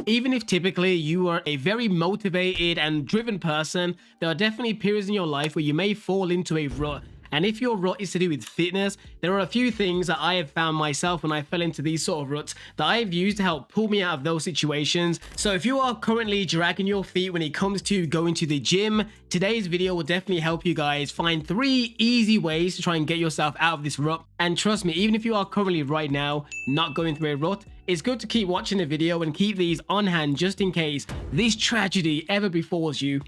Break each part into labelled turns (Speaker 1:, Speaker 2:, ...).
Speaker 1: Even if typically you are a very motivated and driven person, there are definitely periods in your life where you may fall into a rut. And if your rut is to do with fitness, there are a few things that I have found myself when I fell into these sort of ruts that I've used to help pull me out of those situations. So if you are currently dragging your feet when it comes to going to the gym, today's video will definitely help you guys find 3 easy ways to try and get yourself out of this rut. And trust me, even if you are currently right now not going through a rut, it's good to keep watching the video and keep these on hand just in case this tragedy ever befalls you.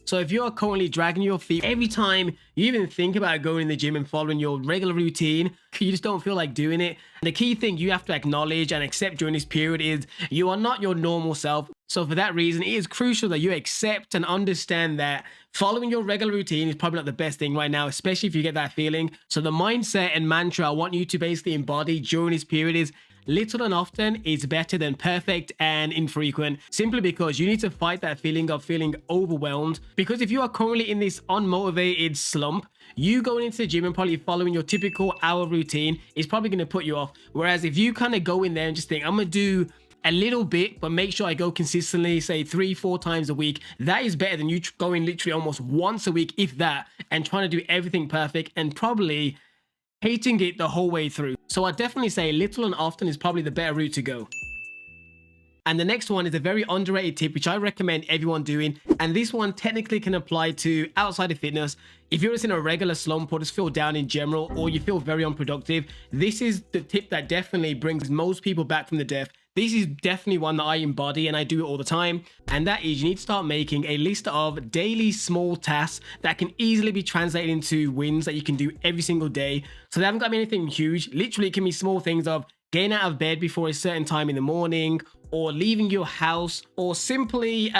Speaker 1: So if you're currently dragging your feet every time you even think about going in the gym and following your regular routine, you just don't feel like doing it. And the key thing you have to acknowledge and accept during this period is you are not your normal self. So for that reason, it is crucial that you accept and understand that following your regular routine is probably not the best thing right now, especially if you get that feeling. So the mindset and mantra I want you to basically embody during this period is little and often is better than perfect and infrequent, simply because you need to fight that feeling of feeling overwhelmed. Because if you are currently in this unmotivated slump, you going into the gym and probably following your typical hour routine is probably going to put you off. Whereas if you kind of go in there and just think, I'm going to do a little bit, but make sure I go consistently, say 3-4 times a week, that is better than you going literally almost once a week, if that, and trying to do everything perfect and probably hating it the whole way through. So I definitely say little and often is probably the better route to go. And the next one is a very underrated tip, which I recommend everyone doing. And this one technically can apply to outside of fitness. If you're just in a regular slump or just feel down in general, or you feel very unproductive, this is the tip that definitely brings most people back from the death. This is definitely one that I embody and I do it all the time. And that is, you need to start making a list of daily small tasks that can easily be translated into wins that you can do every single day. So they haven't got to be anything huge. Literally, it can be small things of getting out of bed before a certain time in the morning, or leaving your house, or simply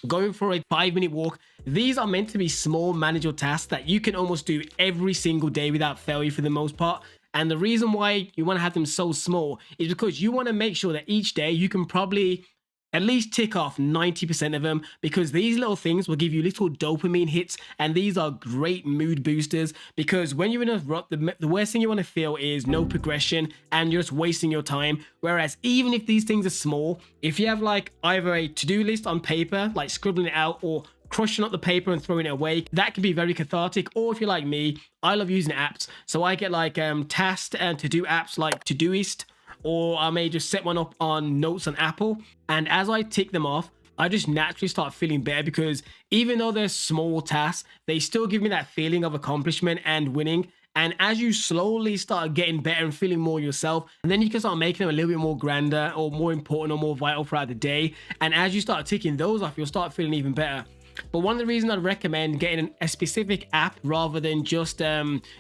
Speaker 1: going for a 5-minute walk. These are meant to be small manageable tasks that you can almost do every single day without failure for the most part. And the reason why you want to have them so small is because you want to make sure that each day you can probably at least tick off 90% of them, because these little things will give you little dopamine hits, and these are great mood boosters. Because when you're in a rut, the worst thing you want to feel is no progression and you're just wasting your time. Whereas even if these things are small, if you have like either a to-do list on paper, like scribbling it out, or crushing up the paper and throwing it away, that can be very cathartic. Or if you're like me, I love using apps, so I get like tasked and to-do apps like Todoist, or I may just set one up on Notes on Apple, and as I tick them off, I just naturally start feeling better, because even though they're small tasks, they still give me that feeling of accomplishment and winning. And as you slowly start getting better and feeling more yourself, and then you can start making them a little bit more grander or more important or more vital throughout the day. And as you start ticking those off, you'll start feeling even better. But one of the reasons I'd recommend getting a specific app rather than just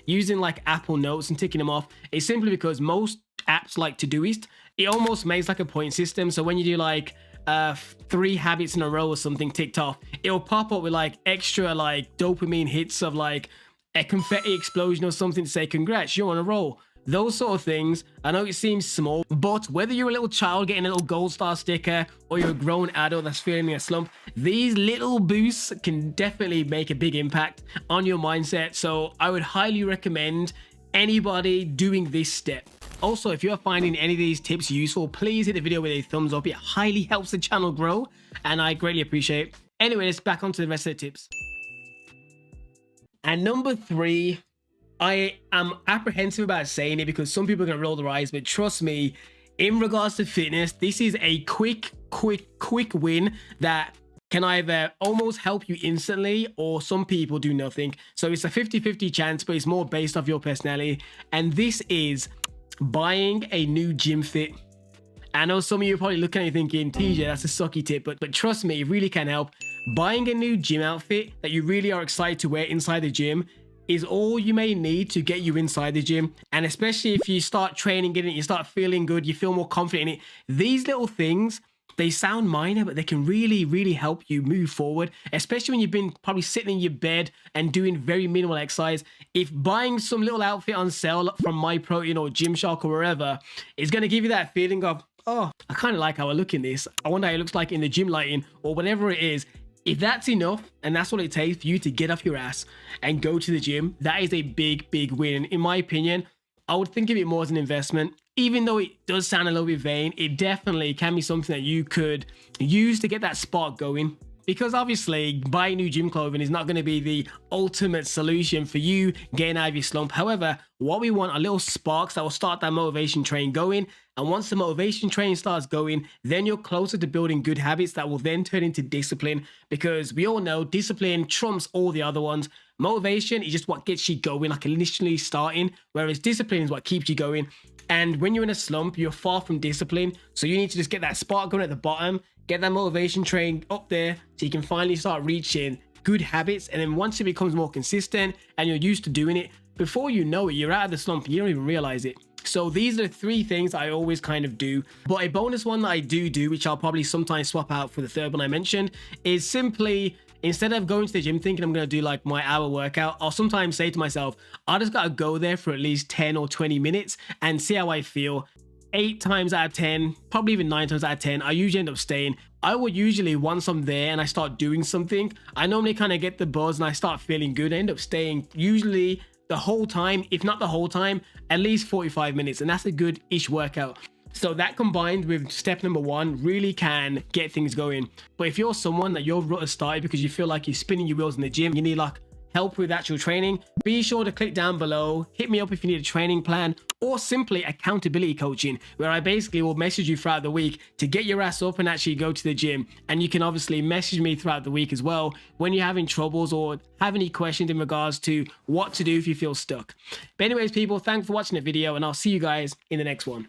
Speaker 1: using like Apple Notes and ticking them off is simply because most apps like Todoist, it almost makes like a point system. So when you do like 3 habits in a row or something ticked off, it'll pop up with like extra like dopamine hits of like a confetti explosion or something to say, congrats, you're on a roll. Those sort of things. I know it seems small, but whether you're a little child getting a little gold star sticker or you're a grown adult that's feeling a slump, these little boosts can definitely make a big impact on your mindset. So I would highly recommend anybody doing this step. Also, if you're finding any of these tips useful, please hit the video with a thumbs up. It highly helps the channel grow and I greatly appreciate it. Anyway, let's back onto the rest of the tips. And number 3, I am apprehensive about saying it because some people are going to roll their eyes, but trust me, in regards to fitness, this is a quick win that can either almost help you instantly, or some people do nothing. So it's a 50-50 chance, but it's more based off your personality. And this is buying a new gym fit. I know some of you are probably looking at it thinking, TJ, that's a sucky tip, but trust me, it really can help. Buying a new gym outfit that you really are excited to wear inside the gym is all you may need to get you inside the gym. And especially if you start training in it, you start feeling good, you feel more confident in it. These little things, they sound minor, but they can really help you move forward, especially when you've been probably sitting in your bed and doing very minimal exercise. If buying some little outfit on sale from MyProtein or Gymshark or wherever is going to give you that feeling of, oh, I kind of like how I look in this, I wonder how it looks like in the gym lighting, or whatever it is. If that's enough, and that's what it takes for you to get off your ass and go to the gym, that is a big win. In my opinion, I would think of it more as an investment. even though it does sound a little bit vain, it definitely can be something that you could use to get that spark going. Because obviously buying new gym clothing is not going to be the ultimate solution for you getting out of your slump. However, what we want are little sparks that will start that motivation train going. And once the motivation train starts going, then you're closer to building good habits that will then turn into discipline. Because we all know discipline trumps all the other ones. Motivation is just what gets you going, like initially starting, whereas discipline is what keeps you going. And when you're in a slump, you're far from discipline. So you need to just get that spark going at the bottom, get that motivation train up there so you can finally start reaching good habits. And then once it becomes more consistent and you're used to doing it, before you know it, you're out of the slump and you don't even realize it. So these are the 3 things I always kind of do. But a bonus one that I do, which I'll probably sometimes swap out for the third one I mentioned, is simply, instead of going to the gym thinking I'm going to do like my hour workout, I'll sometimes say to myself, I just got to go there for at least 10 or 20 minutes and see how I feel. 8 times out of 10, probably even 9 times out of 10, I usually end up staying. I would usually, once I'm there and I start doing something, I normally kind of get the buzz and I start feeling good. I end up staying usually the whole time, if not the whole time, at least 45 minutes. And that's a good-ish workout. So that combined with step number 1 really can get things going. But if you're someone that your rut has started because you feel like you're spinning your wheels in the gym, you need like help with actual training, be sure to click down below, hit me up if you need a training plan, or simply accountability coaching, where I basically will message you throughout the week to get your ass up and actually go to the gym. And you can obviously message me throughout the week as well when you're having troubles or have any questions in regards to what to do if you feel stuck. But anyways, people, thanks for watching the video and I'll see you guys in the next one.